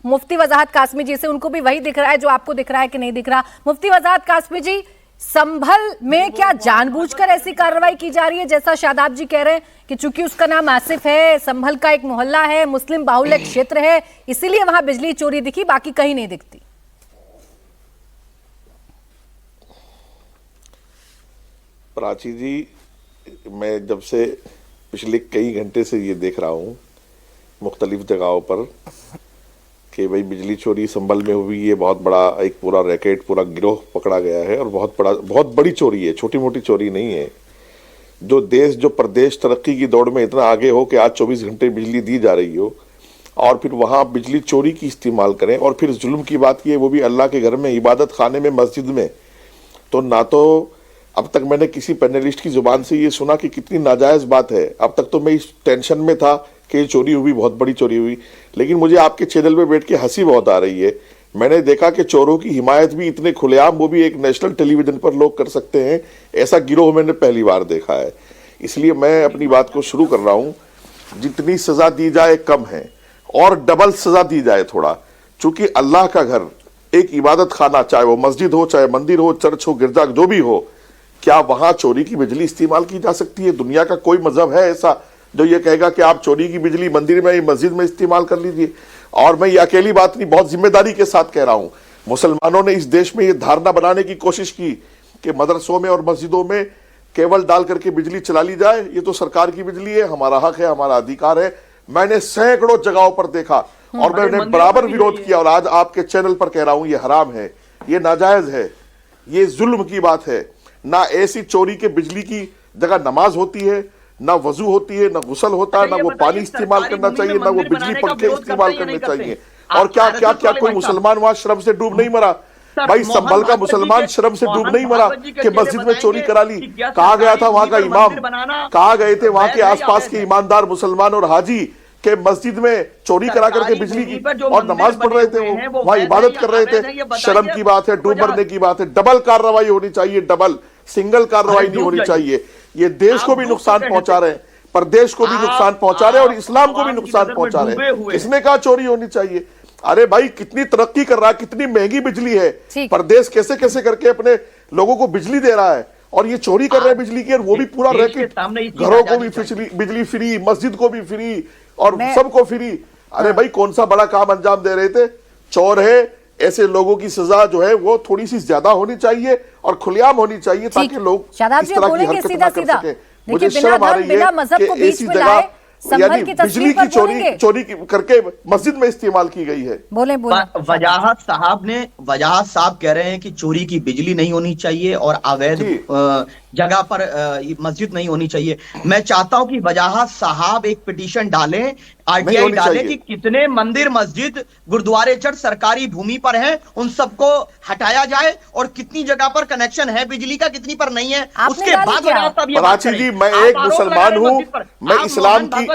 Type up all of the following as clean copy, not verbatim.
मुफ्ती वजाहत कासमी जी से, उनको भी वही दिख रहा है जो आपको दिख रहा है कि नहीं दिख रहा। मुफ्ती वजाहत कासमी जी, संभल में क्या जानबूझकर ऐसी कार्रवाई की जा रही है, जैसा शादाब जी कह रहे हैं कि चूंकि उसका नाम आसिफ है, संभल का एक मोहल्ला है, मुस्लिम बाहुल्य क्षेत्र है, इसीलिए वहां बिजली चोरी दिखी, बाकी कहीं नहीं दिखती? प्राची जी, मैं जब से पिछले कई घंटे से ये देख रहा हूँ मुख्तलिफ जगहों पर कि भाई बिजली चोरी संभल में हुई, ये बहुत बड़ा एक पूरा रैकेट, पूरा गिरोह पकड़ा गया है और बहुत बड़ी चोरी है, छोटी मोटी चोरी नहीं है। जो प्रदेश तरक्की की दौड़ में इतना आगे हो कि आज 24 घंटे बिजली दी जा रही हो और फिर वहाँ बिजली चोरी की इस्तेमाल करें और फिर जुल्म की बात की है, वो भी अल्लाह के घर में, इबादत खाने में, मस्जिद में। तो ना तो अब तक मैंने किसी पैनलिस्ट की जुबान से ये सुना कि कितनी नाजायज बात है। अब तक तो मैं इस टेंशन में था कि चोरी हुई, बहुत बड़ी चोरी हुई, लेकिन मुझे आपके चैनल पे बैठ के हंसी बहुत आ रही है। मैंने देखा कि चोरों की हिमायत भी इतने खुलेआम, वो भी एक नेशनल टेलीविजन पर लोग कर सकते हैं, ऐसा गिरोह मैंने पहली बार देखा है। इसलिए मैं अपनी बात को शुरू कर रहा हूँ, जितनी सजा दी जाए कम है और डबल सजा दी जाए थोड़ा, चूंकि अल्लाह का घर एक इबादत खाना, चाहे वो मस्जिद हो, चाहे मंदिर हो, चर्च हो, गिरजा, जो भी हो, क्या वहां चोरी की बिजली इस्तेमाल की जा सकती है? दुनिया का कोई मजहब है ऐसा जो ये कहेगा कि आप चोरी की बिजली मंदिर में, मस्जिद में इस्तेमाल कर लीजिए? और मैं ये अकेली बात नहीं, बहुत जिम्मेदारी के साथ कह रहा हूं, मुसलमानों ने इस देश में ये धारणा बनाने की कोशिश की कि मदरसों में और मस्जिदों में केबल डाल करके बिजली चला ली जाए, ये तो सरकार की बिजली है, हमारा हक है, हमारा अधिकार है। मैंने सैकड़ों जगहों पर देखा और मैंने बराबर विरोध किया और आज आपके चैनल पर कह रहा हूं, ये हराम है, ये नाजायज है, ये जुल्म की बात है। ना ऐसी चोरी के बिजली की जगह नमाज होती है, ना वजू होती है, ना गुसल होता है, ना वो पानी इस्तेमाल करना चाहिए, ना वो बिजली पंखे इस्तेमाल करने चाहिए। और क्या कोई मुसलमान वहां शर्म से डूब नहीं मरा? भाई संभल का मुसलमान शर्म से डूब नहीं मरा कि मस्जिद में चोरी करा ली? कहा गया था वहां का इमाम, कहा गए थे वहां के आसपास के ईमानदार मुसलमान और हाजी के मस्जिद में चोरी करा करके बिजली की और नमाज पढ़ रहे थे, वो वहां इबादत कर रहे थे। शर्म की बात है, डूब मरने की बात है। डबल कार्रवाई होनी चाहिए, डबल, सिंगल कार्रवाई नहीं होनी चाहिए। ये देश को भी नुकसान पहुंचा रहे हैं, प्रदेश को भी नुकसान पहुंचा रहे हैं और इस्लाम को भी नुकसान पहुंचा रहे हैं। इसने कहा चोरी होनी चाहिए? अरे भाई, कितनी तरक्की कर रहा है, कितनी महंगी बिजली है, प्रदेश कैसे कैसे करके अपने लोगों को बिजली दे रहा है और ये चोरी कर रहे हैं बिजली की, और वो भी पूरा रैकेट, घरों को भी बिजली फ्री, मस्जिद को भी फ्री और सबको फ्री। अरे भाई, कौन सा बड़ा काम अंजाम दे रहे थे? चोर है, ऐसे लोगों की सजा जो है वो थोड़ी सी ज्यादा होनी चाहिए और खुलेआम होनी चाहिए ताकि लोग इस तरह की हरकत ना कर सके। मुझे शर्म आ रही है कि ऐसी जगह यानी बिजली की चोरी करके मस्जिद में इस्तेमाल की गई है। बोले वजाहत साहब कह रहे हैं कि चोरी की बिजली नहीं होनी चाहिए और अवैध जगह पर मस्जिद नहीं होनी चाहिए। मैं चाहता हूं कि वजाहत साहब एक पिटीशन डालें, आरटीआई डालें कि कितने मंदिर, मस्जिद, गुरुद्वारे, चर्च सरकारी भूमि पर हैं, उन सबको हटाया जाए और कितनी जगह पर कनेक्शन है बिजली का, कितनी पर नहीं है, उसके बाद प्राची जी, मैं एक मुसलमान हूं, मैं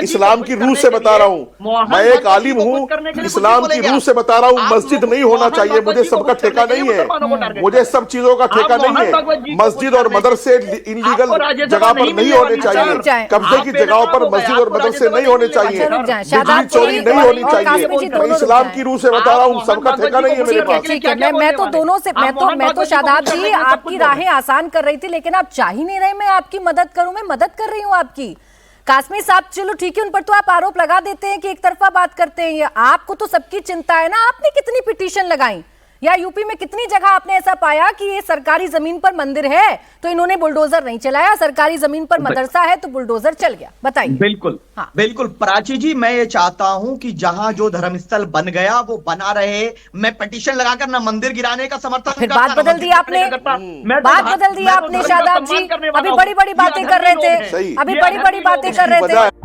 इस्लाम की रूह से बता रहा हूं, मैं एक आलिम हूं, इस्लाम की रूह से बता रहा हूं, मस्जिद नहीं होना चाहिए। मुझे सबका ठेका नहीं है, मुझे सब चीजों का ठेका नहीं है। मस्जिद और मदरसे इनलीगल जगह पर नहीं होने चाहिए, कब्जे की जगहों पर मस्जिद और मदरसे नहीं होने चाहिए, बिजली चोरी नहीं होनी चाहिए। मैं इस्लाम की रूह से बता रहा हूँ, सबका ठेका नहीं है मेरे पास। मैं तो दोनों से, मैं तो शादाब जी आपकी राहें आसान कर रही थी, लेकिन आप चाह ही नहीं रहे मैं आपकी मदद करूं। मैं मदद कर रही हूं आपकी। कासमी साहब, चलो ठीक है, उन पर तो आप आरोप लगा देते हैं कि एक तरफा बात करते हैं। ये आपको तो सबकी चिंता है ना। आपने कितनी पिटीशन लगाई, या यूपी में कितनी जगह आपने ऐसा पाया कि ये सरकारी जमीन पर मंदिर है तो इन्होंने बुलडोजर नहीं चलाया, सरकारी जमीन पर मदरसा है तो बुलडोजर चल गया? बताइए। बिल्कुल, हाँ। बिल्कुल प्राची जी, मैं ये चाहता हूं कि जहां जो धर्मस्थल बन गया वो बना रहे। मैं पिटीशन लगाकर ना मंदिर गिराने का समर्थन, फिर बात बदल दी आपने, बात बदल दी आपने शादाब जी। अभी बड़ी बड़ी बातें कर रहे थे, अभी बड़ी बड़ी बातें कर रहे थे।